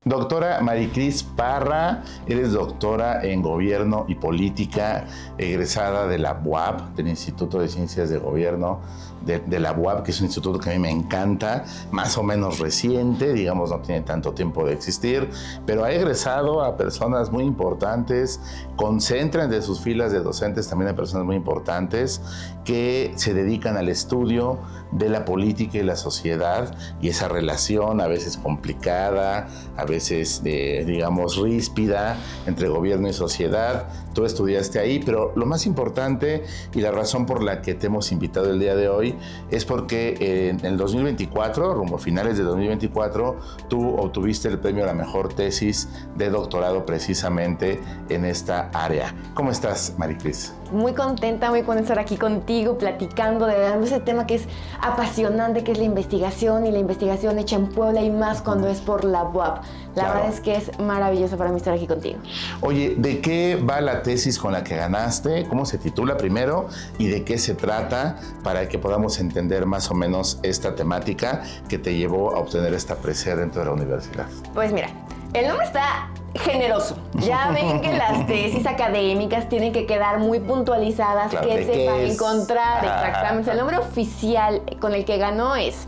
Doctora Maricris Parra, eres doctora en Gobierno y Política, egresada de la UAP, del Instituto de Ciencias de Gobierno de la UAP, que es un instituto que a mí me encanta, más o menos reciente, digamos, no tiene tanto tiempo de existir, pero ha egresado a personas muy importantes, concentra entre sus filas de docentes también a personas muy importantes que se dedican al estudio de la política y la sociedad y esa relación a veces complicada, a veces, digamos, ríspida entre gobierno y sociedad. Tú estudiaste ahí, pero lo más importante y la razón por la que te hemos invitado el día de hoy es porque en el 2024, rumbo a finales de 2024, tú obtuviste el premio a la mejor tesis de doctorado precisamente en esta área. ¿Cómo estás, Maricris? Muy contenta de estar aquí contigo, platicando de ese tema que es apasionante, que es la investigación, y la investigación hecha en Puebla, y más cuando es por la UAP. La verdad es que es maravilloso para mí estar aquí contigo. Oye, ¿de qué va la tesis con la que ganaste? ¿Cómo se titula primero? ¿Y de qué se trata? Para que podamos entender más o menos esta temática que te llevó a obtener esta presea dentro de la universidad. Pues mira, el nombre está generoso. Ya ven que las tesis académicas tienen que quedar muy puntualizadas, claro, que se va a encontrar. Exactamente. El nombre oficial con el que ganó es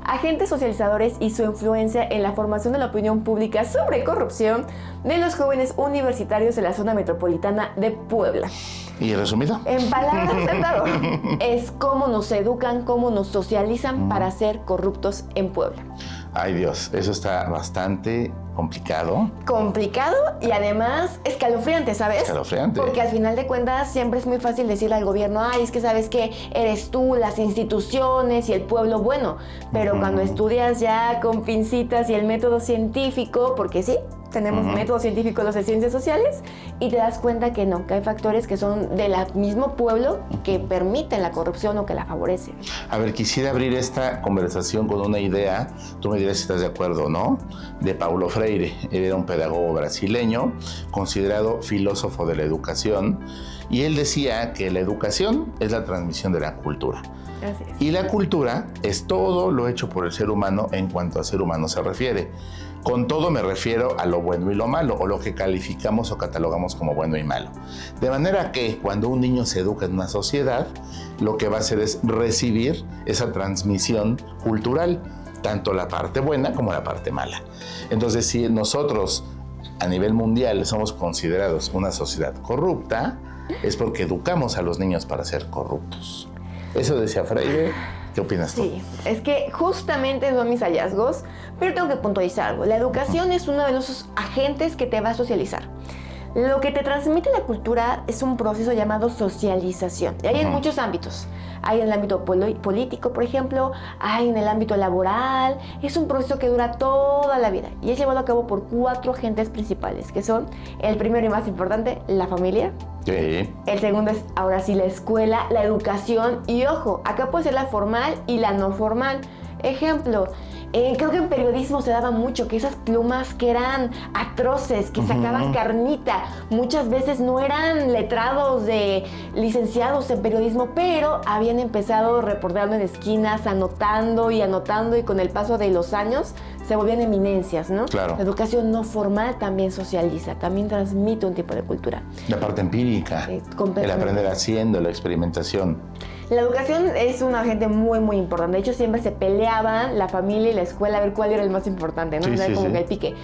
Agentes socializadores y su influencia en la formación de la opinión pública sobre corrupción de los jóvenes universitarios de la zona metropolitana de Puebla. ¿Y resumido? En palabras sentado, es cómo nos educan, cómo nos socializan para ser corruptos en Puebla. Ay Dios, eso está bastante complicado. Complicado y además escalofriante, ¿sabes? Escalofriante. Porque al final de cuentas siempre es muy fácil decirle al gobierno, ay, es que sabes que eres tú, las instituciones y el pueblo bueno. Pero cuando estudias ya con pincitas y el método científico, porque sí, tenemos métodos científicos los de ciencias sociales, y te das cuenta que no, que hay factores que son del mismo pueblo que permiten la corrupción o que la favorecen. A ver, quisiera abrir esta conversación con una idea, tú me dirás si estás de acuerdo o no, de Paulo Freire. Él era un pedagogo brasileño, considerado filósofo de la educación, y él decía que la educación es la transmisión de la cultura. Así es. Y la cultura es todo lo hecho por el ser humano en cuanto a ser humano se refiere. Con todo me refiero a lo bueno y lo malo, o lo que calificamos o catalogamos como bueno y malo. De manera que cuando un niño se educa en una sociedad, lo que va a hacer es recibir esa transmisión cultural, tanto la parte buena como la parte mala. Entonces, si nosotros a nivel mundial somos considerados una sociedad corrupta, es porque educamos a los niños para ser corruptos. Eso decía Freire. ¿Qué opinas tú? Sí, es que justamente son mis hallazgos, pero tengo que puntualizar algo. La educación es uno de los agentes que te va a socializar. Lo que te transmite la cultura es un proceso llamado socialización. Y hay en muchos ámbitos. Hay en el ámbito político, por ejemplo, hay en el ámbito laboral. Es un proceso que dura toda la vida y es llevado a cabo por 4 agentes principales, que son, el primero y más importante, la familia. Sí. El segundo es, ahora sí, la escuela, la educación. Y ojo, acá puede ser la formal y la no formal. Ejemplo, creo que en periodismo se daba mucho que esas plumas que eran atroces, que sacaban carnita, muchas veces no eran letrados de licenciados en periodismo, pero habían empezado reportando en esquinas, anotando, y con el paso de los años se volvían eminencias, ¿no? Claro. La educación no formal también socializa, también transmite un tipo de cultura. La parte empírica, el aprender haciendo, la experimentación. La educación es un agente muy, muy importante. De hecho, siempre se peleaban la familia y la escuela a ver cuál era el más importante, ¿no? Sí, como sí. que el pique.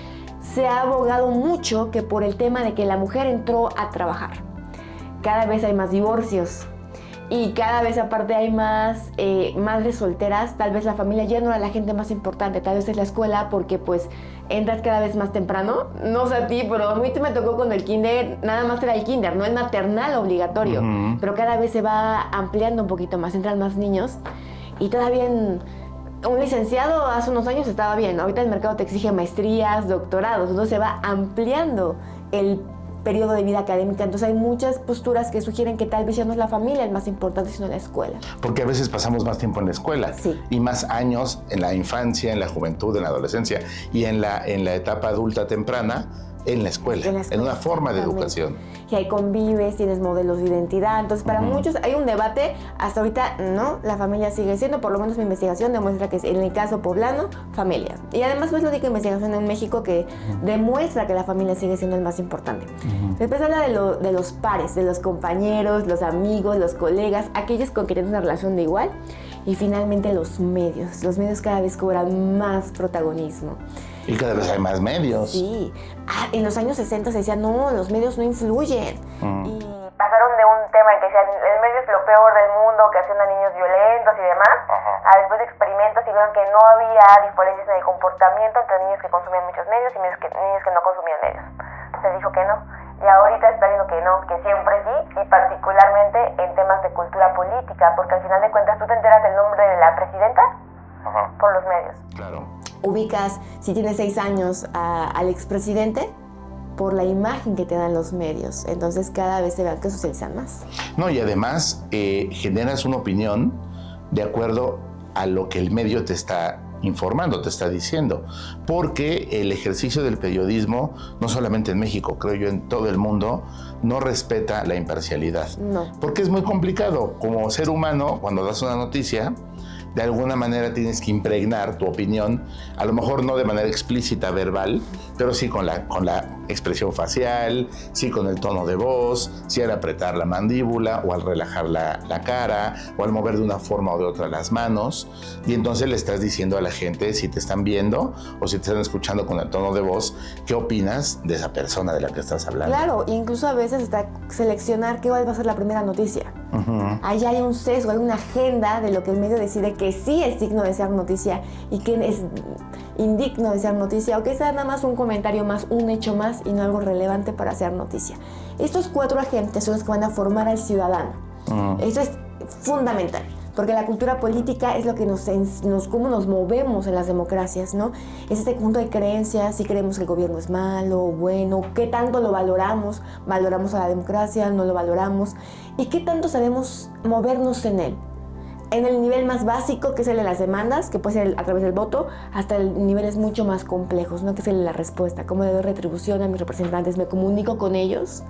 Se ha abogado mucho que por el tema de que la mujer entró a trabajar. Cada vez hay más divorcios. Y cada vez aparte hay más madres solteras. Tal vez la familia ya no era la gente más importante, tal vez es la escuela, porque pues entras cada vez más temprano. No sé a ti, pero a mí me tocó con el kinder, nada más era el kinder, no el maternal obligatorio. Pero cada vez se va ampliando un poquito más, entran más niños. Y todavía un licenciado hace unos años estaba bien, ahorita el mercado te exige maestrías, doctorados, entonces se va ampliando el periodo de vida académica. Entonces hay muchas posturas que sugieren que tal vez ya no es la familia el más importante, sino la escuela. Porque a veces pasamos más tiempo en la escuela, sí, y más años en la infancia, en la juventud, en la adolescencia y en la etapa adulta temprana, en la escuela, en una forma de educación. Y ahí convives, tienes modelos de identidad. Entonces, para muchos hay un debate. Hasta ahorita, no, la familia sigue siendo, por lo menos mi investigación demuestra que es, en el caso poblano, familia. Y además, pues, lo única investigación en México que demuestra que la familia sigue siendo el más importante. Después habla de los pares, de los compañeros, los amigos, los colegas, aquellos con quien tienes una relación de igual. Y finalmente los medios. Los medios cada vez cobran más protagonismo. Y cada vez hay más medios. Sí. En los años 60 se decía, no, los medios no influyen. Y pasaron de un tema en que decían, el medio es lo peor del mundo, que hacían a niños violentos y demás, a después de experimentos y vieron que no había diferencias en el comportamiento entre niños que consumían muchos medios y niños que no consumían medios. Se dijo que no. Y ahorita está viendo que no, que siempre sí, y particularmente en temas de cultura política, porque al final de cuentas tú te enteras del nombre de la presidenta por los medios. Claro. Ubicas, si tienes 6 años, al expresidente por la imagen que te dan los medios. Entonces cada vez se vean que socializan más. No, y además generas una opinión de acuerdo a lo que el medio te está informando, te está diciendo. Porque el ejercicio del periodismo, no solamente en México, creo yo en todo el mundo, no respeta la imparcialidad. No. Porque es muy complicado. Como ser humano, cuando das una noticia, de alguna manera tienes que impregnar tu opinión, a lo mejor no de manera explícita, verbal, pero sí con la expresión facial, sí con el tono de voz, sí al apretar la mandíbula o al relajar la cara o al mover de una forma o de otra las manos. Y entonces le estás diciendo a la gente, si te están viendo o si te están escuchando con el tono de voz, qué opinas de esa persona de la que estás hablando. Claro, incluso a veces hasta seleccionar qué va a ser la primera noticia. Ahí hay un sesgo, hay una agenda de lo que el medio decide que sí es digno de ser noticia y que es indigno de ser noticia, o que sea nada más un comentario más, un hecho más y no algo relevante para ser noticia. Estos 4 agentes son los que van a formar al ciudadano. Eso es fundamental, porque la cultura política es lo que cómo nos movemos en las democracias, ¿no? Es este conjunto de creencias, si creemos que el gobierno es malo o bueno, qué tanto lo valoramos a la democracia, no lo valoramos, y qué tanto sabemos movernos en él. En el nivel más básico, que es el de las demandas, que puede ser a través del voto, hasta niveles mucho más complejos, ¿no? Que es el de la respuesta, cómo le doy retribución a mis representantes, me comunico con ellos,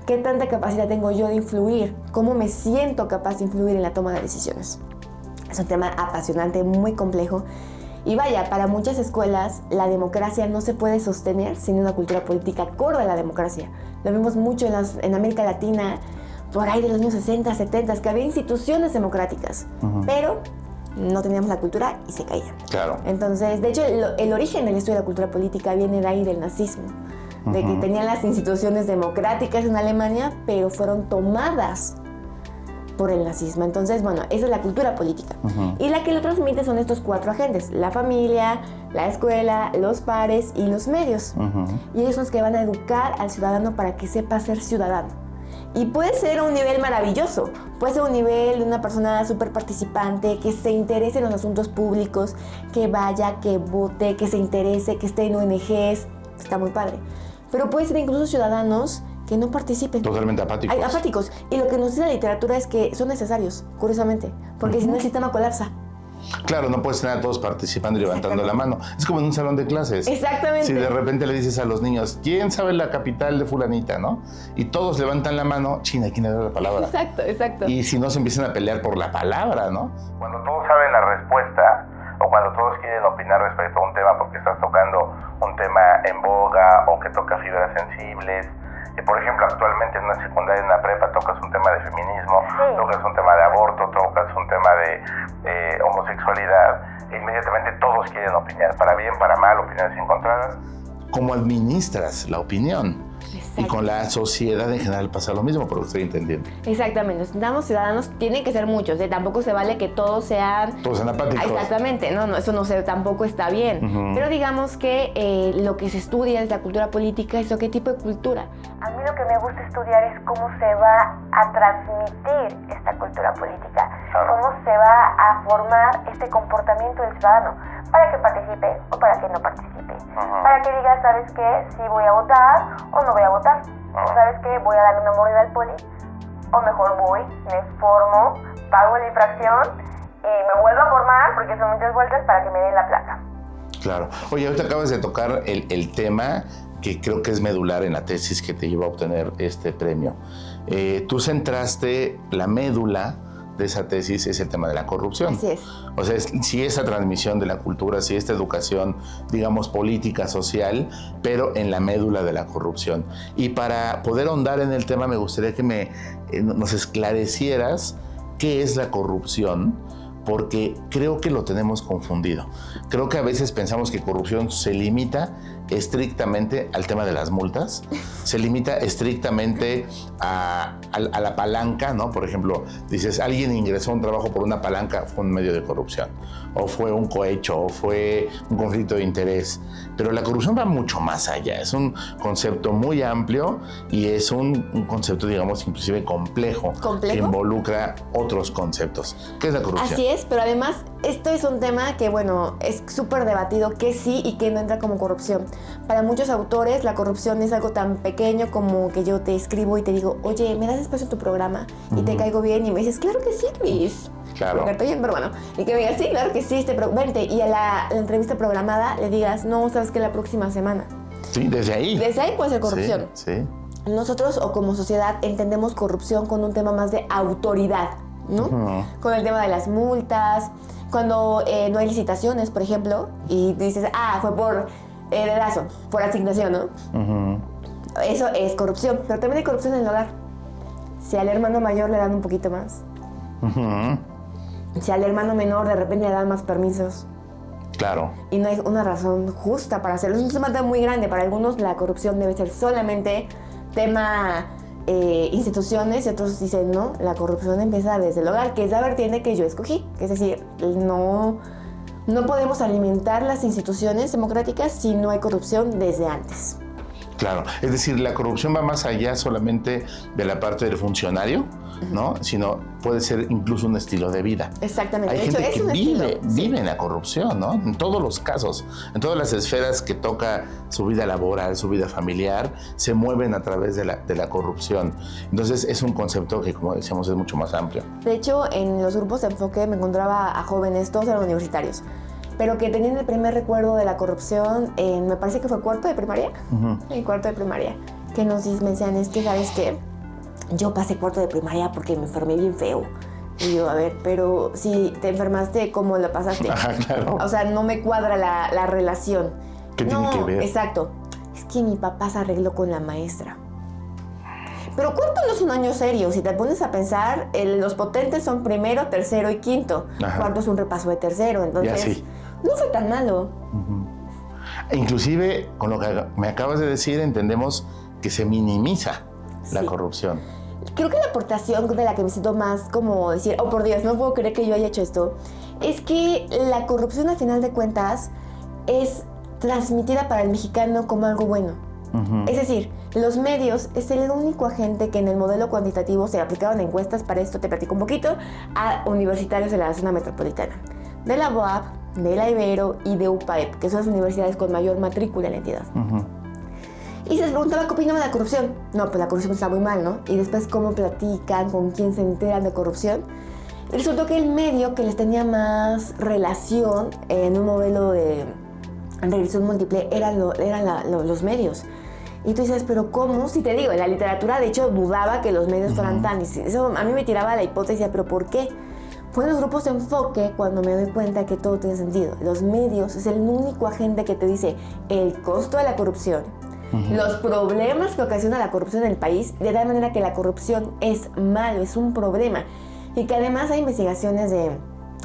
qué tanta capacidad tengo yo de influir, cómo me siento capaz de influir en la toma de decisiones. Es un tema apasionante, muy complejo. Y vaya, para muchas escuelas la democracia no se puede sostener sin una cultura política acorde a la democracia. Lo vemos mucho en América Latina, por ahí de los años 60, 70, que había instituciones democráticas, pero no teníamos la cultura y se caían. Claro. Entonces, de hecho, el origen del estudio de la cultura política viene de ahí, del nazismo, de que tenían las instituciones democráticas en Alemania, pero fueron tomadas por el nazismo. Entonces, bueno, esa es la cultura política. Y la que lo transmite son estos 4 agentes: la familia, la escuela, los pares y los medios. Y ellos son los que van a educar al ciudadano para que sepa ser ciudadano. Y puede ser un nivel maravilloso, puede ser un nivel de una persona súper participante, que se interese en los asuntos públicos, que vaya, que vote, que se interese, que esté en ONGs, está muy padre. Pero puede ser incluso ciudadanos que no participen. Totalmente apáticos. Apáticos. Y lo que nos dice la literatura es que son necesarios, curiosamente, porque si no el sistema colapsa. Claro, no puedes tener a todos participando y levantando la mano. Es como en un salón de clases. Exactamente. Si de repente le dices a los niños, ¿quién sabe la capital de fulanita, no? Y todos levantan la mano, China, ¿quién le da la palabra? Exacto. Y si no, se empiezan a pelear por la palabra, ¿no? Cuando todos saben la respuesta, o cuando todos quieren opinar respecto a un tema porque estás tocando un tema en boga o que toca fibras sensibles. Por ejemplo, actualmente en una secundaria, en una prepa, tocas un tema de feminismo, tocas un tema de aborto, tocas un tema de homosexualidad, e inmediatamente todos quieren opinar, para bien, para mal, opiniones encontradas. ¿Cómo administras la opinión? Exacto. Y con la sociedad en general pasa lo mismo, por lo que estoy entendiendo. Exactamente, necesitamos ciudadanos, tienen que ser muchos, tampoco se vale que todos sean apáticos. Exactamente, no, eso no tampoco está bien. Pero digamos que lo que se estudia es la cultura política, eso qué tipo de cultura. A mí lo que me gusta estudiar es cómo se va a transmitir esta cultura política, cómo se va a formar este comportamiento del ciudadano, para que participe o para que no participe, para que diga, ¿sabes qué? Si voy a votar o no voy a votar, o ¿sabes qué? Voy a darle una mordida al poli, o mejor voy, me formo, pago la infracción y me vuelvo a formar, porque son muchas vueltas, para que me den la placa. Claro. Oye, ahorita acabas de tocar el tema que creo que es medular en la tesis que te llevó a obtener este premio. Tú centraste la médula de esa tesis es el tema de la corrupción. Así es. O sea, si esa transmisión de la cultura, si esta educación, digamos, política, social, pero en la médula de la corrupción. Y para poder ahondar en el tema, me gustaría que nos esclarecieras qué es la corrupción, porque creo que lo tenemos confundido. Creo que a veces pensamos que corrupción se limita estrictamente al tema de las multas, se limita estrictamente a la palanca, ¿no? Por ejemplo, dices, alguien ingresó a un trabajo por una palanca, fue un medio de corrupción, o fue un cohecho, o fue un conflicto de interés. Pero la corrupción va mucho más allá, es un concepto muy amplio y es un concepto, digamos, inclusive complejo, que involucra otros conceptos. ¿Qué es la corrupción? Así es, pero además esto es un tema que, bueno, es súper debatido, que sí y que no entra como corrupción. Para muchos autores la corrupción es algo tan pequeño como que yo te escribo y te digo, oye, ¿me das espacio en tu programa? Y te caigo bien y me dices, claro que sí, Luis. Claro. Porque estoy bien, pero bueno. Y que me digas, sí, claro que sí, vente. Y a la entrevista programada le digas, no, sabes que la próxima semana. Sí, desde ahí. Desde ahí puede ser corrupción. Sí. Nosotros, o como sociedad, entendemos corrupción con un tema más de autoridad, ¿no? Con el tema de las multas, cuando no hay licitaciones, por ejemplo, y dices, fue por dedazo, por asignación, ¿no? Eso es corrupción, pero también hay corrupción en el hogar. Si al hermano mayor le dan un poquito más, si al hermano menor de repente le dan más permisos. Claro. Y no hay una razón justa para hacerlo. Es un tema muy grande. Para algunos la corrupción debe ser solamente tema instituciones, y otros dicen, no, la corrupción empieza desde el hogar, que es la vertiente que yo escogí. Es decir, no podemos alimentar las instituciones democráticas si no hay corrupción desde antes. Claro, es decir, la corrupción va más allá solamente de la parte del funcionario, ¿no? Sino puede ser incluso un estilo de vida. Exactamente. Hay gente que vive en la corrupción, ¿no? En todos los casos, en todas las esferas que toca su vida laboral, su vida familiar, se mueven a través de la corrupción. Entonces es un concepto que, como decíamos, es mucho más amplio. De hecho, en los grupos de enfoque me encontraba a jóvenes, todos eran universitarios, pero que tenían el primer recuerdo de la corrupción en, me parece que fue cuarto de primaria, en cuarto de primaria, que me decían, es que, ¿sabes qué? Yo pasé cuarto de primaria porque me enfermé bien feo. Y yo, a ver, pero si te enfermaste, ¿cómo lo pasaste? Claro. O sea, no me cuadra la relación. ¿Qué tiene que ver? Exacto. Es que mi papá se arregló con la maestra. Pero cuarto no es un año serio. Si te pones a pensar, los potentes son primero, tercero y quinto. Cuarto es un repaso de tercero. Entonces, sí. No fue tan malo. Inclusive, con lo que me acabas de decir, entendemos que se minimiza la corrupción. Creo que la aportación de la que me siento más como decir, oh por Dios, no puedo creer que yo haya hecho esto, es que la corrupción al final de cuentas es transmitida para el mexicano como algo bueno. Es decir, los medios es el único agente que en el modelo cuantitativo se aplicaron encuestas, para esto te platico un poquito, a universitarios de la zona metropolitana, de la UAP, de la Ibero y de UPAEP, que son las universidades con mayor matrícula en la entidad. Y se les preguntaba qué opinaban de la corrupción. No, pues la corrupción está muy mal, ¿no? Y después cómo platican, con quién se enteran de corrupción. Y resultó que el medio que les tenía más relación en un modelo de revisión múltiple eran los medios. Y tú dices, ¿pero cómo? Si te digo, en la literatura de hecho dudaba que los medios fueran tan... Eso a mí me tiraba la hipótesis, ¿pero por qué? Fue en los grupos de enfoque cuando me doy cuenta que todo tiene sentido. Los medios es el único agente que te dice el costo de la corrupción, los problemas que ocasiona la corrupción en el país, de tal manera que la corrupción es malo, es un problema. Y que además hay investigaciones de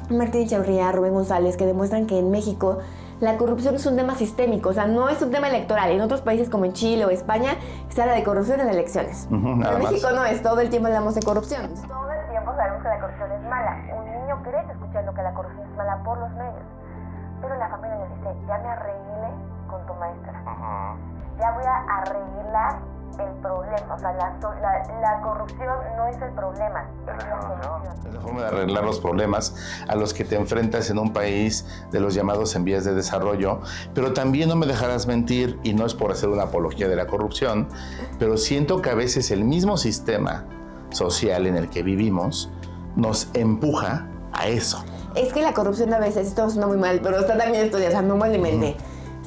Martín Echeverría, Rubén González, que demuestran que en México la corrupción es un tema sistémico, o sea, no es un tema electoral. En otros países como en Chile o España se habla de corrupción en elecciones. Pero en México no es, todo el tiempo hablamos de corrupción. Todo el tiempo sabemos que la corrupción es mala. Un niño crece escuchando que la corrupción es mala por los medios. Pero la familia le dice, ya me arreglé con tu maestra. Ya voy a arreglar el problema. O sea, la corrupción no es el problema, es la solución. Es la forma de arreglar los problemas a los que te enfrentas en un país de los llamados en vías de desarrollo. Pero también no me dejarás mentir, y no es por hacer una apología de la corrupción, pero siento que a veces el mismo sistema social en el que vivimos nos empuja a eso. Es que la corrupción a veces, esto suena muy mal, pero está también estudiado, o sea, no me alimenté.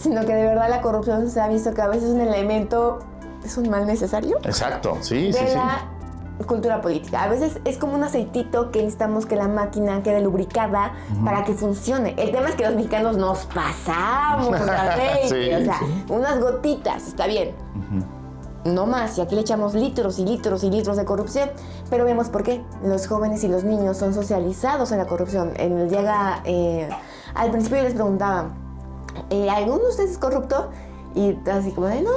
sino que de verdad la corrupción se ha visto que a veces es un elemento, es un mal necesario. Exacto, sí, de la cultura política. A veces es como un aceitito que necesitamos que la máquina quede lubricada para que funcione. El tema es que los mexicanos nos pasamos de aceite, o sea, unas gotitas, está bien. No más, y aquí le echamos litros y litros y litros de corrupción, pero vemos por qué. Los jóvenes y los niños son socializados en la corrupción. Al principio yo les preguntaba, ¿alguno de ustedes es corrupto? Y así como de, no,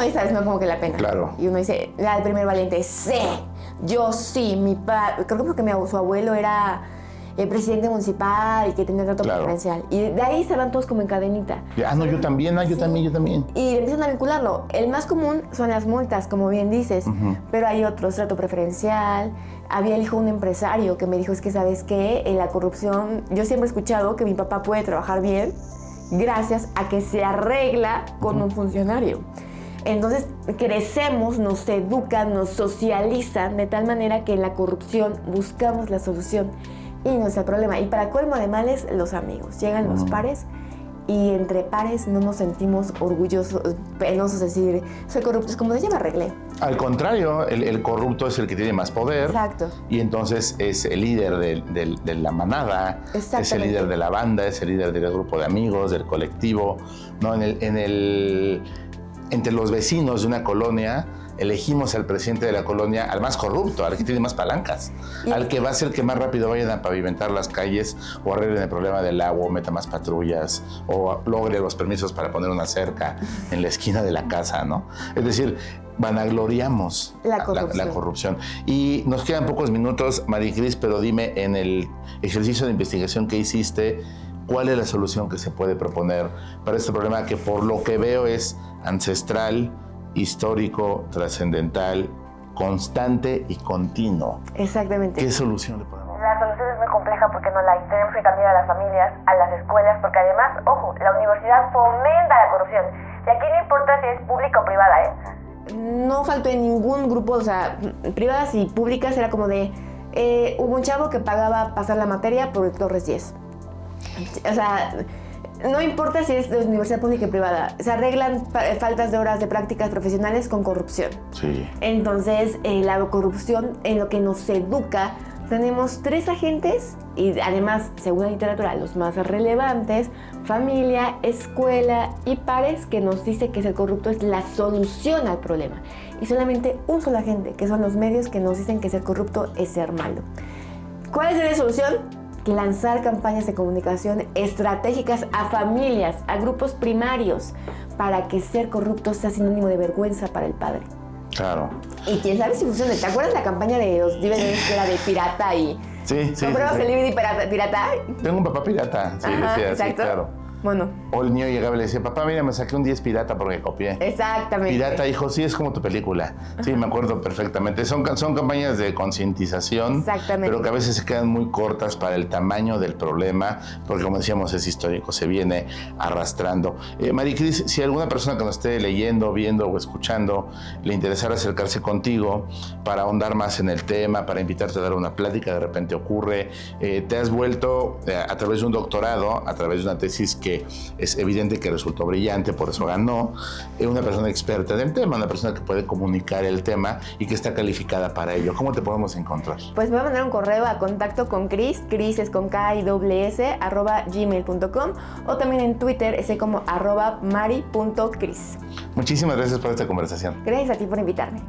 y sabes, no como que la pena. Claro. Y uno dice, el primer valiente, sí, yo sí, mi padre, creo que porque su abuelo era el presidente municipal y que tenía trato preferencial. Y de ahí se van todos como en cadenita. No, yo también, yo también. Y empiezan a vincularlo. El más común son las multas, como bien dices, pero hay otros, trato preferencial. Había el hijo de un empresario que me dijo, es que, ¿sabes qué? La corrupción, yo siempre he escuchado que mi papá puede trabajar bien gracias a que se arregla con un funcionario. Entonces crecemos, nos educan, nos socializan de tal manera que en la corrupción buscamos la solución y no es el problema. Y para colmo de males, los amigos. Llegan los pares y entre pares no nos sentimos orgullosos, penosos, decir, soy corrupto, es como de ya me arreglé. Al contrario, el corrupto es el que tiene más poder. Exacto. Y entonces es el líder de la manada, es el líder de la banda, es el líder del grupo de amigos, del colectivo, ¿no? Entre los vecinos de una colonia, elegimos al presidente de la colonia, al más corrupto, al que tiene más palancas, al que va a ser que más rápido vayan a pavimentar las calles o arreglen el problema del agua, o meta más patrullas, o logre los permisos para poner una cerca en la esquina de la casa, ¿no? Es decir, vanagloriamos la corrupción. Y nos quedan pocos minutos, Maricris, pero dime, en el ejercicio de investigación que hiciste, ¿cuál es la solución que se puede proponer para este problema que por lo que veo es ancestral, histórico, trascendental, constante y continuo? Exactamente. ¿Qué solución le podemos dar? La solución es muy compleja porque no la hay. Tenemos que cambiar a las familias, a las escuelas, porque además, ojo, la universidad fomenta la corrupción. Y aquí no importa si es pública o privada, No faltó en ningún grupo, o sea, privadas y públicas era como de, hubo un chavo que pagaba pasar la materia por el Torres 10. O sea, no importa si es de universidad pública y privada, se arreglan faltas de horas de prácticas profesionales con corrupción. Sí. Entonces, la corrupción en lo que nos educa, tenemos 3 agentes y además, según la literatura, los más relevantes, familia, escuela y pares, que nos dice que ser corrupto es la solución al problema. Y solamente un solo agente, que son los medios, que nos dicen que ser corrupto es ser malo. ¿Cuál es la solución? Lanzar campañas de comunicación estratégicas a familias, a grupos primarios, para que ser corrupto sea sinónimo de vergüenza para el padre. Claro. Y quién sabe si funciona. ¿Te acuerdas la campaña de los DVDs que era de pirata y... Sí. ¿Comprabas el DVD pirata? Tengo un papá pirata. Sí, ajá, decía exacto. así, claro. Bueno. O el niño llegaba y le decía, papá, mira, me saqué un 10 pirata porque copié. Exactamente. Pirata, hijo, sí, es como tu película. Sí, me acuerdo perfectamente. Son campañas de concientización, pero que a veces se quedan muy cortas para el tamaño del problema, porque como decíamos, es histórico, se viene arrastrando. Maricris, si alguna persona que nos esté leyendo, viendo o escuchando le interesara acercarse contigo para ahondar más en el tema, para invitarte a dar una plática, de repente ocurre, te has vuelto a través de un doctorado, a través de una tesis que es evidente que resultó brillante, por eso ganó, una persona experta del tema, una persona que puede comunicar el tema y que está calificada para ello. ¿Cómo te podemos encontrar? Pues me voy a mandar un correo a contacto con Cris es con K-I-S-S, @gmail.com, o también en Twitter, como @mari.cris. Muchísimas gracias por esta conversación. Gracias a ti por invitarme.